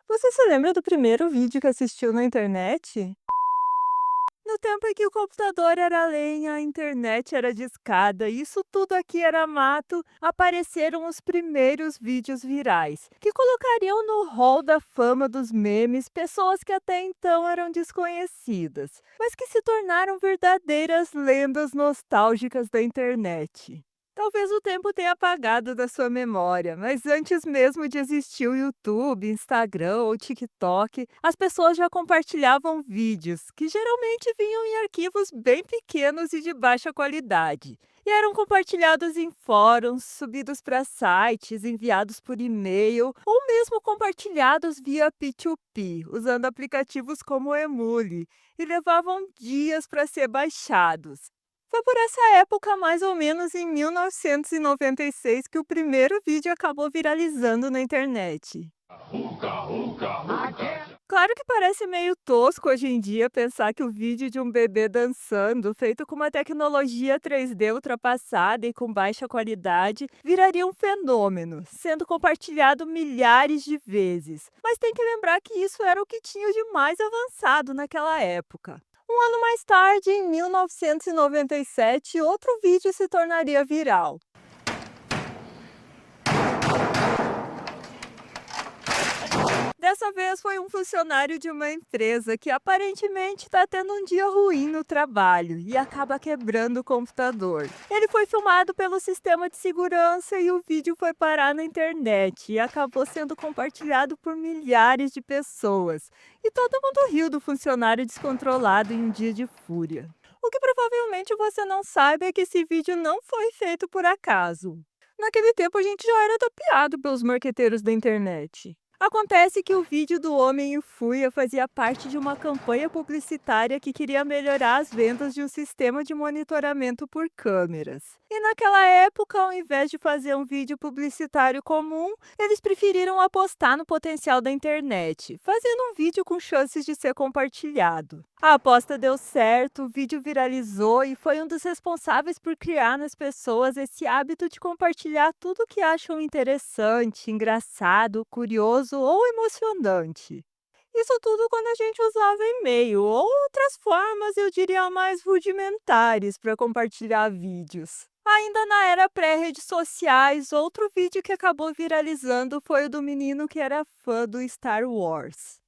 Você se lembra do primeiro vídeo que assistiu na internet? No tempo em que o computador era lenha, a internet era discada, e isso tudo aqui era mato, apareceram os primeiros vídeos virais, que colocariam no hall da fama dos memes pessoas que até então eram desconhecidas, mas que se tornaram verdadeiras lendas nostálgicas da internet. Talvez o tempo tenha apagado da sua memória, mas antes mesmo de existir o YouTube, Instagram ou TikTok, as pessoas já compartilhavam vídeos, que geralmente vinham em arquivos bem pequenos e de baixa qualidade. E eram compartilhados em fóruns, subidos para sites, enviados por e-mail ou mesmo compartilhados via P2P, usando aplicativos como o Emule, e levavam dias para ser baixados. Foi por essa época, mais ou menos em 1996, que o primeiro vídeo acabou viralizando na internet. Claro que parece meio tosco hoje em dia pensar que o vídeo de um bebê dançando, feito com uma tecnologia 3D ultrapassada e com baixa qualidade, viraria um fenômeno, sendo compartilhado milhares de vezes. Mas tem que lembrar que isso era o que tinha de mais avançado naquela época. Um ano mais tarde, em 1997, outro vídeo se tornaria viral. Dessa vez foi um funcionário de uma empresa que aparentemente está tendo um dia ruim no trabalho e acaba quebrando o computador. Ele foi filmado pelo sistema de segurança e o vídeo foi parar na internet e acabou sendo compartilhado por milhares de pessoas. E todo mundo riu do funcionário descontrolado em um dia de fúria. O que provavelmente você não sabe é que esse vídeo não foi feito por acaso. Naquele tempo a gente já era tapeado pelos marqueteiros da internet. Acontece que o vídeo do Homem em Fúria fazia parte de uma campanha publicitária que queria melhorar as vendas de um sistema de monitoramento por câmeras. E naquela época, ao invés de fazer um vídeo publicitário comum, eles preferiram apostar no potencial da internet, fazendo um vídeo com chances de ser compartilhado. A aposta deu certo, o vídeo viralizou e foi um dos responsáveis por criar nas pessoas esse hábito de compartilhar tudo que acham interessante, engraçado, curioso ou emocionante. Isso tudo quando a gente usava e-mail ou outras formas, eu diria, mais rudimentares para compartilhar vídeos. Ainda na era pré-redes sociais, outro vídeo que acabou viralizando foi o do menino que era fã do Star Wars.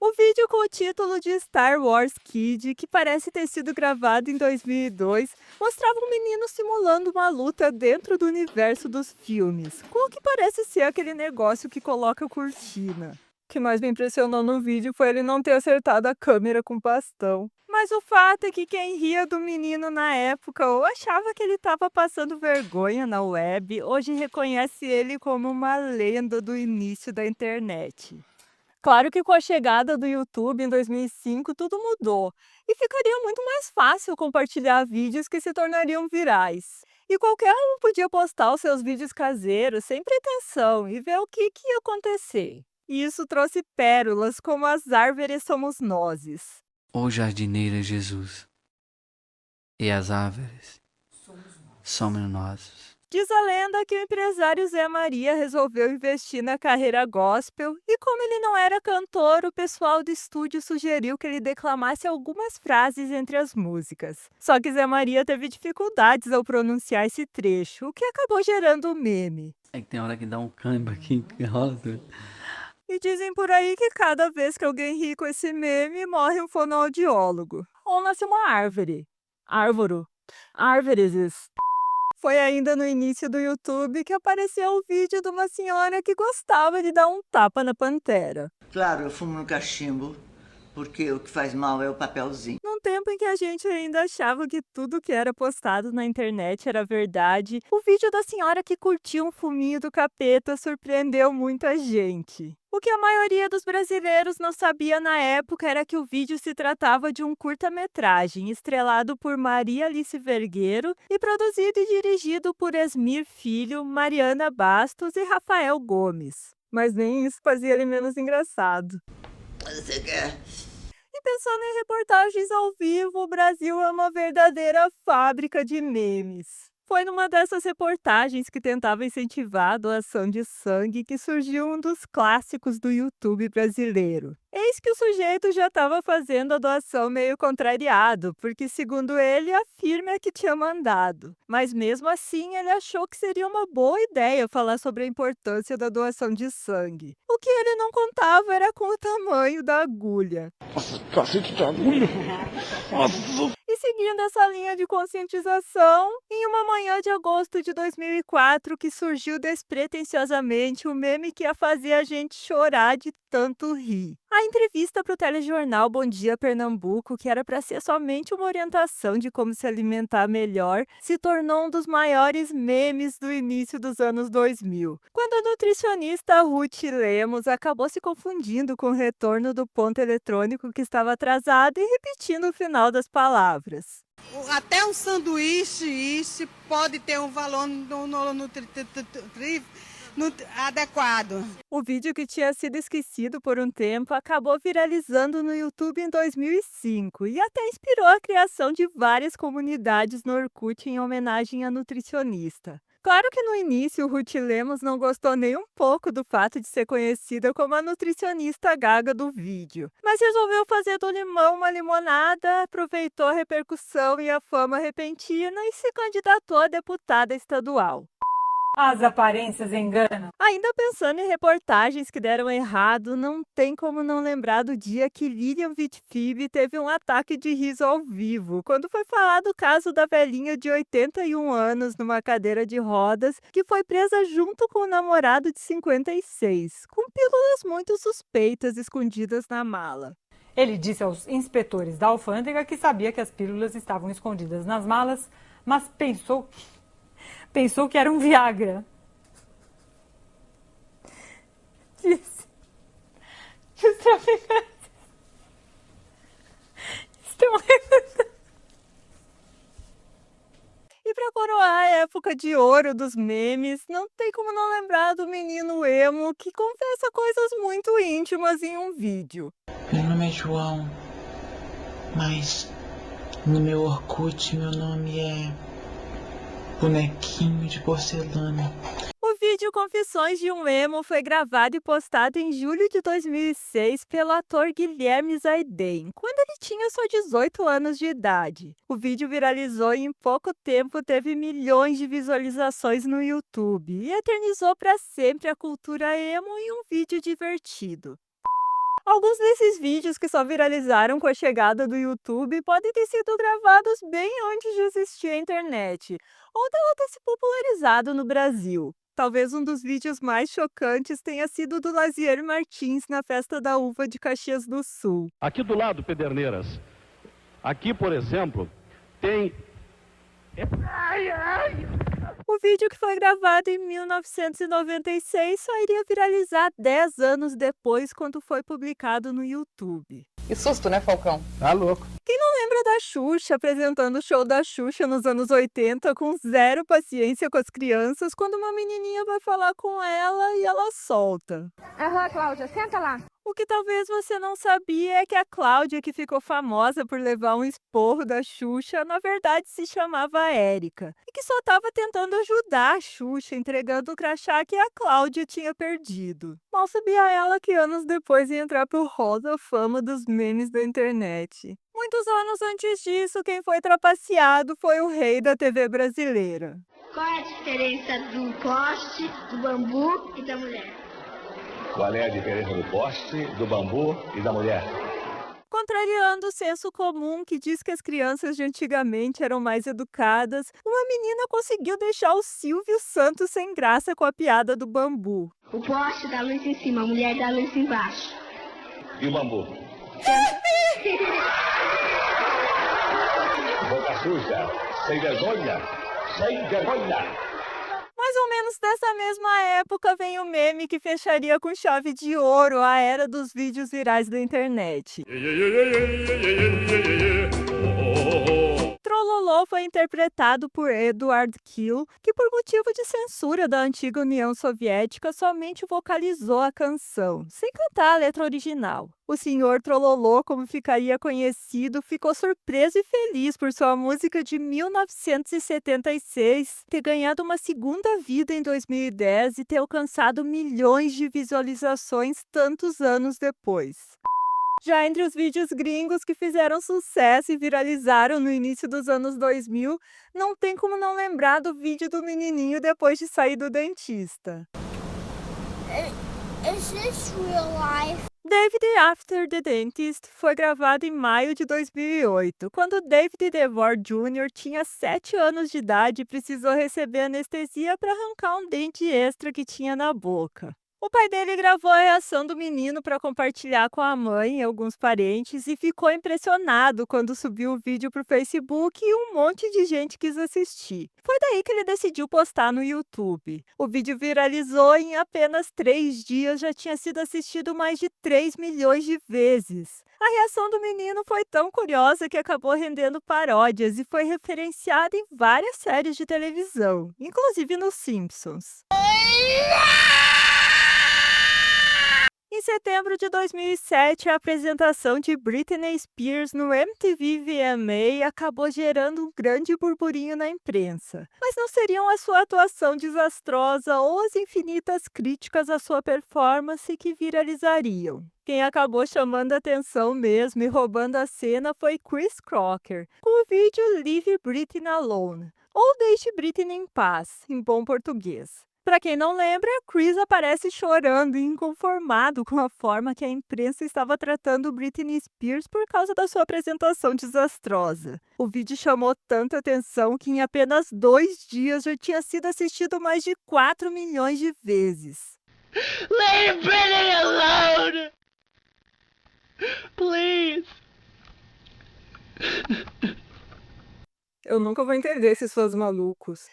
O vídeo com o título de Star Wars Kid, que parece ter sido gravado em 2002, mostrava um menino simulando uma luta dentro do universo dos filmes, com o que parece ser aquele negócio que coloca cortina. O que mais me impressionou no vídeo foi ele não ter acertado a câmera com bastão. Mas o fato é que quem ria do menino na época ou achava que ele estava passando vergonha na web, hoje reconhece ele como uma lenda do início da internet. Claro que com a chegada do YouTube em 2005 tudo mudou e ficaria muito mais fácil compartilhar vídeos que se tornariam virais. E qualquer um podia postar os seus vídeos caseiros sem pretensão e ver o que ia acontecer. E isso trouxe pérolas como as árvores somos nozes. Ó jardineiro Jesus, e as árvores somos nós. Diz a lenda que o empresário Zé Maria resolveu investir na carreira gospel e, como ele não era cantor, o pessoal do estúdio sugeriu que ele declamasse algumas frases entre as músicas. Só que Zé Maria teve dificuldades ao pronunciar esse trecho, o que acabou gerando um meme. É que tem hora que dá um câimbra aqui, que rola tudo. E dizem por aí que cada vez que alguém ri com esse meme, morre um fonoaudiólogo. Ou nasce uma árvore. Árvoro. Árvores. Foi ainda no início do YouTube que apareceu o vídeo de uma senhora que gostava de dar um tapa na pantera. Claro, eu fumo no cachimbo, porque o que faz mal é o papelzinho. Num tempo em que a gente ainda achava que tudo que era postado na internet era verdade, o vídeo da senhora que curtia um fuminho do capeta surpreendeu muita gente. O que a maioria dos brasileiros não sabia na época era que o vídeo se tratava de um curta-metragem estrelado por Maria Alice Vergueiro e produzido e dirigido por Esmir Filho, Mariana Bastos e Rafael Gomes. Mas nem isso fazia ele menos engraçado. Você quer? E pensando em reportagens ao vivo, o Brasil é uma verdadeira fábrica de memes. Foi numa dessas reportagens que tentava incentivar a doação de sangue que surgiu um dos clássicos do YouTube brasileiro. Eis que o sujeito já estava fazendo a doação meio contrariado, porque, segundo ele, a firma é que tinha mandado. Mas mesmo assim, ele achou que seria uma boa ideia falar sobre a importância da doação de sangue. O que ele não contava era com o tamanho da agulha. Cacete de agulha. E seguindo essa linha de conscientização, em uma manhã de agosto de 2004, que surgiu despretensiosamente o meme que ia fazer a gente chorar de tanto rir. A entrevista para o telejornal Bom Dia Pernambuco, que era para ser somente uma orientação de como se alimentar melhor, se tornou um dos maiores memes do início dos anos 2000, quando a nutricionista Ruth Lemos acabou se confundindo com o retorno do ponto eletrônico que estava atrasado e repetindo o final das palavras. Até um sanduíche pode ter um valor adequado. O vídeo, que tinha sido esquecido por um tempo, acabou viralizando no YouTube em 2005 e até inspirou a criação de várias comunidades no Orkut em homenagem à nutricionista. Claro que no início Ruth Lemos não gostou nem um pouco do fato de ser conhecida como a nutricionista gaga do vídeo, mas resolveu fazer do limão uma limonada, aproveitou a repercussão e a fama repentina e se candidatou a deputada estadual. As aparências enganam. Ainda pensando em reportagens que deram errado, não tem como não lembrar do dia que Lilian Vitfib teve um ataque de riso ao vivo, quando foi falado o caso da velhinha de 81 anos numa cadeira de rodas, que foi presa junto com o namorado de 56, com pílulas muito suspeitas escondidas na mala. Ele disse aos inspetores da alfândega que sabia que as pílulas estavam escondidas nas malas, mas pensou que era um Viagra. Disse que os traficantes estão recrutando. E para coroar a época de ouro dos memes, não tem como não lembrar do menino emo que confessa coisas muito íntimas em um vídeo. Meu nome é João, mas no meu Orkut meu nome é bonequinho de porcelana. O vídeo Confissões de um Emo foi gravado e postado em julho de 2006 pelo ator Guilherme Zaiden, quando ele tinha só 18 anos de idade. O vídeo viralizou e em pouco tempo teve milhões de visualizações no YouTube e eternizou para sempre a cultura emo em um vídeo divertido. Alguns desses vídeos que só viralizaram com a chegada do YouTube podem ter sido gravados bem antes de existir a internet, ou dela ter se popularizado no Brasil. Talvez um dos vídeos mais chocantes tenha sido o do Lazier Martins na festa da uva de Caxias do Sul. Aqui do lado, Pederneiras. Aqui, por exemplo, tem... O vídeo, que foi gravado em 1996, só iria viralizar 10 anos depois, quando foi publicado no YouTube. Que susto, né, Falcão? Tá louco. Lembra da Xuxa apresentando o show da Xuxa nos anos 80 com zero paciência com as crianças, quando uma menininha vai falar com ela e ela solta. Aham, Cláudia, senta lá. O que talvez você não sabia é que a Cláudia, que ficou famosa por levar um esporro da Xuxa, na verdade se chamava Érica, e que só estava tentando ajudar a Xuxa, entregando o crachá que a Cláudia tinha perdido. Mal sabia ela que anos depois ia entrar pro hall da fama dos memes da internet. Muitos anos antes disso, quem foi trapaceado foi o rei da TV brasileira. Qual é a diferença do poste, do bambu e da mulher? Qual é a diferença do poste, do bambu e da mulher? Contrariando o senso comum que diz que as crianças de antigamente eram mais educadas, uma menina conseguiu deixar o Silvio Santos sem graça com a piada do bambu. O poste dá luz em cima, a mulher dá luz embaixo. E o bambu? Boca suja, sem vergonha, sem vergonha. Mais ou menos dessa mesma época vem o meme que fecharia com chave de ouro a era dos vídeos virais da internet. Trololô foi interpretado por Edward Kill, que por motivo de censura da antiga União Soviética somente vocalizou a canção, sem cantar a letra original. O Sr. Trololô, como ficaria conhecido, ficou surpreso e feliz por sua música de 1976 ter ganhado uma segunda vida em 2010 e ter alcançado milhões de visualizações tantos anos depois. Já entre os vídeos gringos que fizeram sucesso e viralizaram no início dos anos 2000, não tem como não lembrar do vídeo do menininho depois de sair do dentista. Is this real life? David After the Dentist foi gravado em maio de 2008, quando David DeVore Jr. tinha 7 anos de idade e precisou receber anestesia para arrancar um dente extra que tinha na boca. O pai dele gravou a reação do menino para compartilhar com a mãe e alguns parentes e ficou impressionado quando subiu o vídeo para o Facebook e um monte de gente quis assistir. Foi daí que ele decidiu postar no YouTube. O vídeo viralizou e em apenas 3 dias já tinha sido assistido mais de 3 milhões de vezes. A reação do menino foi tão curiosa que acabou rendendo paródias e foi referenciada em várias séries de televisão, inclusive nos Simpsons. Em setembro de 2007, a apresentação de Britney Spears no MTV VMA acabou gerando um grande burburinho na imprensa. Mas não seriam a sua atuação desastrosa ou as infinitas críticas à sua performance que viralizariam. Quem acabou chamando a atenção mesmo e roubando a cena foi Chris Crocker, com o vídeo Leave Britney Alone, ou Deixe Britney em Paz, em bom português. Para quem não lembra, Chris aparece chorando e inconformado com a forma que a imprensa estava tratando Britney Spears por causa da sua apresentação desastrosa. O vídeo chamou tanta atenção que em apenas 2 dias já tinha sido assistido mais de 4 milhões de vezes. Leave Britney alone! Please! Eu nunca vou entender esses fãs malucos.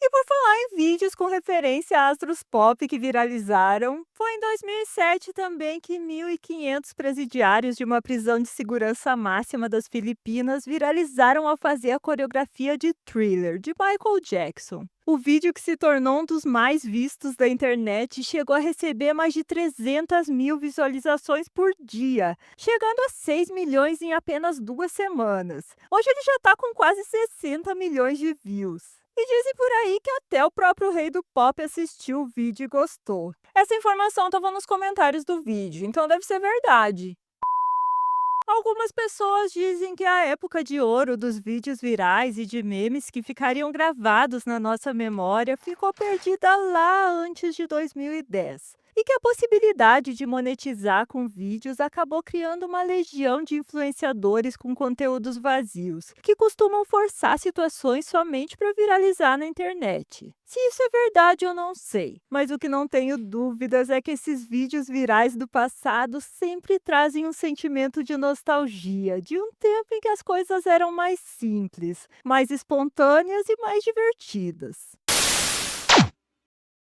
E por falar em vídeos com referência a astros pop que viralizaram, foi em 2007 também que 1.500 presidiários de uma prisão de segurança máxima das Filipinas viralizaram ao fazer a coreografia de Thriller, de Michael Jackson. O vídeo, que se tornou um dos mais vistos da internet, chegou a receber mais de 300 mil visualizações por dia, chegando a 6 milhões em apenas 2 semanas. Hoje ele já está com quase 60 milhões de views. E dizem por aí que até o próprio rei do pop assistiu o vídeo e gostou. Essa informação estava nos comentários do vídeo, então deve ser verdade. Algumas pessoas dizem que a época de ouro dos vídeos virais e de memes que ficariam gravados na nossa memória ficou perdida lá antes de 2010. E que a possibilidade de monetizar com vídeos acabou criando uma legião de influenciadores com conteúdos vazios, que costumam forçar situações somente para viralizar na internet. Se isso é verdade, eu não sei, mas o que não tenho dúvidas é que esses vídeos virais do passado sempre trazem um sentimento de nostalgia, de um tempo em que as coisas eram mais simples, mais espontâneas e mais divertidas.